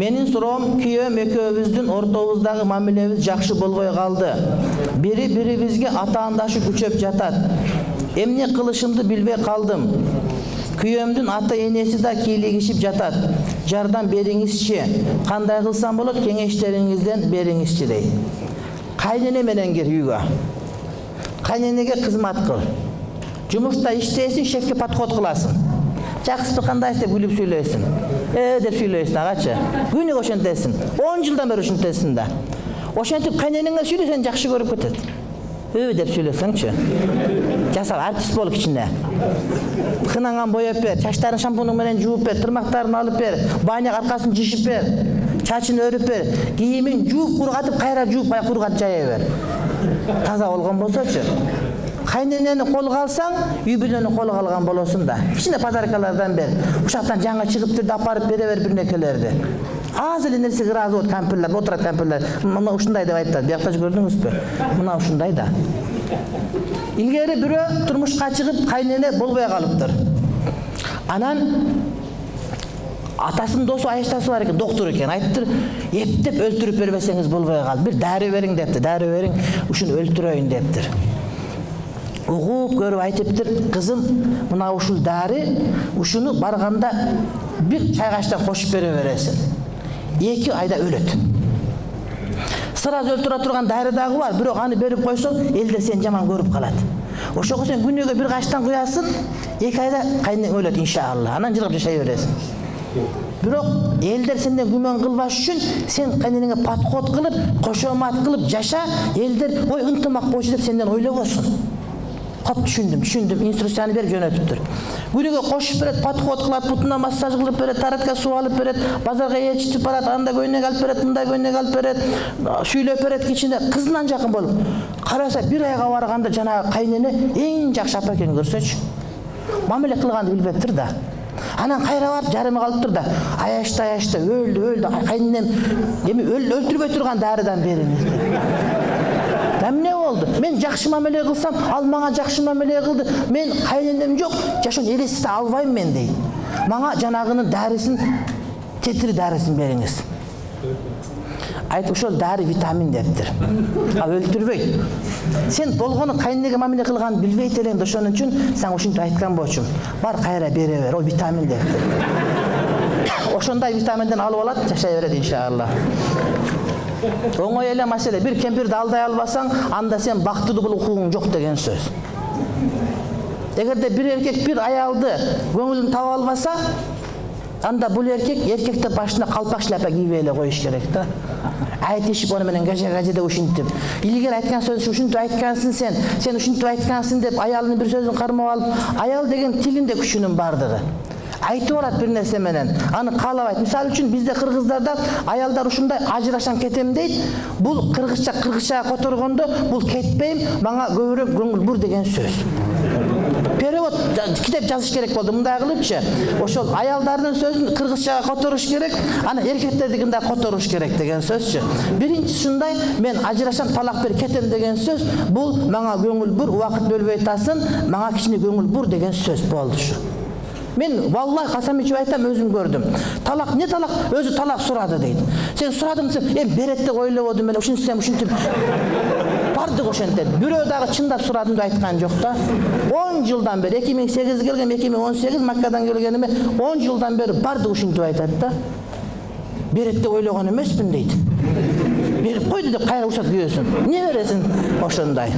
Menin suroom kүйөөм экөөбүздүн ортобуздагы мамилебиз жакшы болбой калды. Бири бирибизге атаандашы күчөп жатат. Эмне кылышымды билбей калдым. Күйөөмдүн ата энеси да кийлигишип жатат. Жардам бериңизчи. Кандай кылсам болот, кеңештериңизден бериңизчи дейт. Кайнене менен кир үйгө. Кайненеге кызмат кыл. Жумушта иштейсиң, шефке подход кыласың. Жакшы кандай деп күлүп сүйлөйсүң. Деп сүйлөйсүң агачы. Күнүгө ошентесиң. 10 жылдан бери ошентесиң да. Ошентип кайненеңе сүйлөсөң жакшы көрүп кетет. Деп сүйлөсөңчү. Жасап артист бол кичине. Кынаңан боеп бер, чачтарын шампунь менен жууп бер, тырмактарын алып бер, баня аркасын жишип бер, чачын өрүп бер, кийимин жууп кургатып, кайра жууп кургатып жая бер. Таза болгон болсочу. Кайненени колго алсаң, үй бүлөнү колго алган болосуң да. Кичине подаркалардан бер. Ушактан жаңы чыгыптыр да апарып бере бер бирнекелерди. Аз эле нерсеге ыраазы болот кампирлер, отурат кампирлер. Мына ушундай деп айтат. Биякта көрдүңүзбү? Мына ушундай да. Илгери бирөө турмушка чыгып кайнене болбой калыптыр. Анан атасынын досу Айыштасы бар экен, доктор экен. Айттыр, эптеп өлтүрүп бербесеңиз болбой калды. Бир дары бериң депти. Дары бериң, ушуну өлтүрөйүн дептир. Угуп көрүп айтыптыр, кызым, мына ушул дары, ушуну барганда бир чайгаштан кошуп бере бересиң. 2 айда өлөт. Сыраз өлтүрө турган дары дагы бар, бирок аны берип койсоң, элдер сени жаман көрүп калат. Ошого сен күнүгө бир качтан куясың, 2 айда кайнең өлөт иншалла. Анан жыргап жашай бересиң. Бирок элдер сенден күмөн кылбаш үчүн сен кайнеңе подход кылып, кошомат кылып жаша, элдер ой ынтымак болчу деп сенден ойлобосун. Кап түшүндүм, инструкцияны берип жөнөтүптүр. Күнүгө кошуп берет, подход кылат, бутуна массаж кылып берет, таратка суу алып берет, базарга ээрчитип барат, анда көйнөк алып берет, мындай көйнөк алып берет, сүйлөп берет кичине, кызынан жакын болуп. Караса бир айга барганда жанагы кайнене эң жакшы апа экенин көрсөчү. Мамиле кылганды билбептир да. Анан кайра барып жарымы калыптыр да. Аячта өлдү. Кайненем эми өлтүрбөй турган дарыдан бериңиз деп. Эмне болду? Мен жакшы мамиле кылсам, ал мага жакшы мамиле кылды. Мен кайненем жок, жашоон элестете албайм мен дейт. Мага жанагынын дарысын, тетири дарысын бериңиз. Айтып ошол дары витамин дептир. А өлтүрбөйт. Сен болгону кайненеге мамиле кылганын билбейт элең, ошон үчүн сен ушинтип айткан болчумун. Бар кайра бере бер, ол витамин дептир. Ошондой витаминден алып алат, жашай берет иншалла. Оңой эле маселе. Бир кемпирди алдай албасаң, анда сен бактылуу болуу укугуң жок деген сөз. Эгерде бир эркек бир аялды көңүлүн таба албаса, анда бул эркекте башына калпак шляпа кийбей эле коюш керек да. Айтышып ону менен гажа деп ушинтип. Илгери айткан сөз ушинтип айткансың сен ушинтип айткансың деп аялдын бир сөзүн кармап алып, аял деген тилинде күчүнүн бардыгы. Айтып барат бир нерсе менен, аны каалабайт. Мисалы үчүн бизде кыргыздарда аялдар ушундай ажырашам кетем дейт. Бул кыргызчага которгондо бул кетпейм, мага көбүрөөк көңүл бур деген сөз. Перевод китеп жазыш керек болду. Мындай кылыпчы, ошол аялдардын сөзүн кыргызчага которуш керек, аны эркектердикин да которуш керек деген сөзчү. Биринчи ушундай, мен ажырашам, талак бер кетем деген сөз, бул мага көңүл бур, убакыт бөлбөй атасың, мага кичине көңүл бур деген сөз болду ушу. Мен валлай касам ичип айтам, өзүм көрдүм. Талак не талак? Өзү талак сурады дейт. Сен сурадым десем, берет деп ойлободум эле, ушинтип. Бардык ошентет. Бирөө дагы чындап сурадым деп айткан жок да. 10 жылдан бери 2008 келген, 2018 Маккадан келгениме 10 жылдан бери бардык ушинтип айтат да. Берет деп ойлогон эмеспин дейт. Берип койду деп кайра урушат күйөөсүн. Не бересиң ошондой.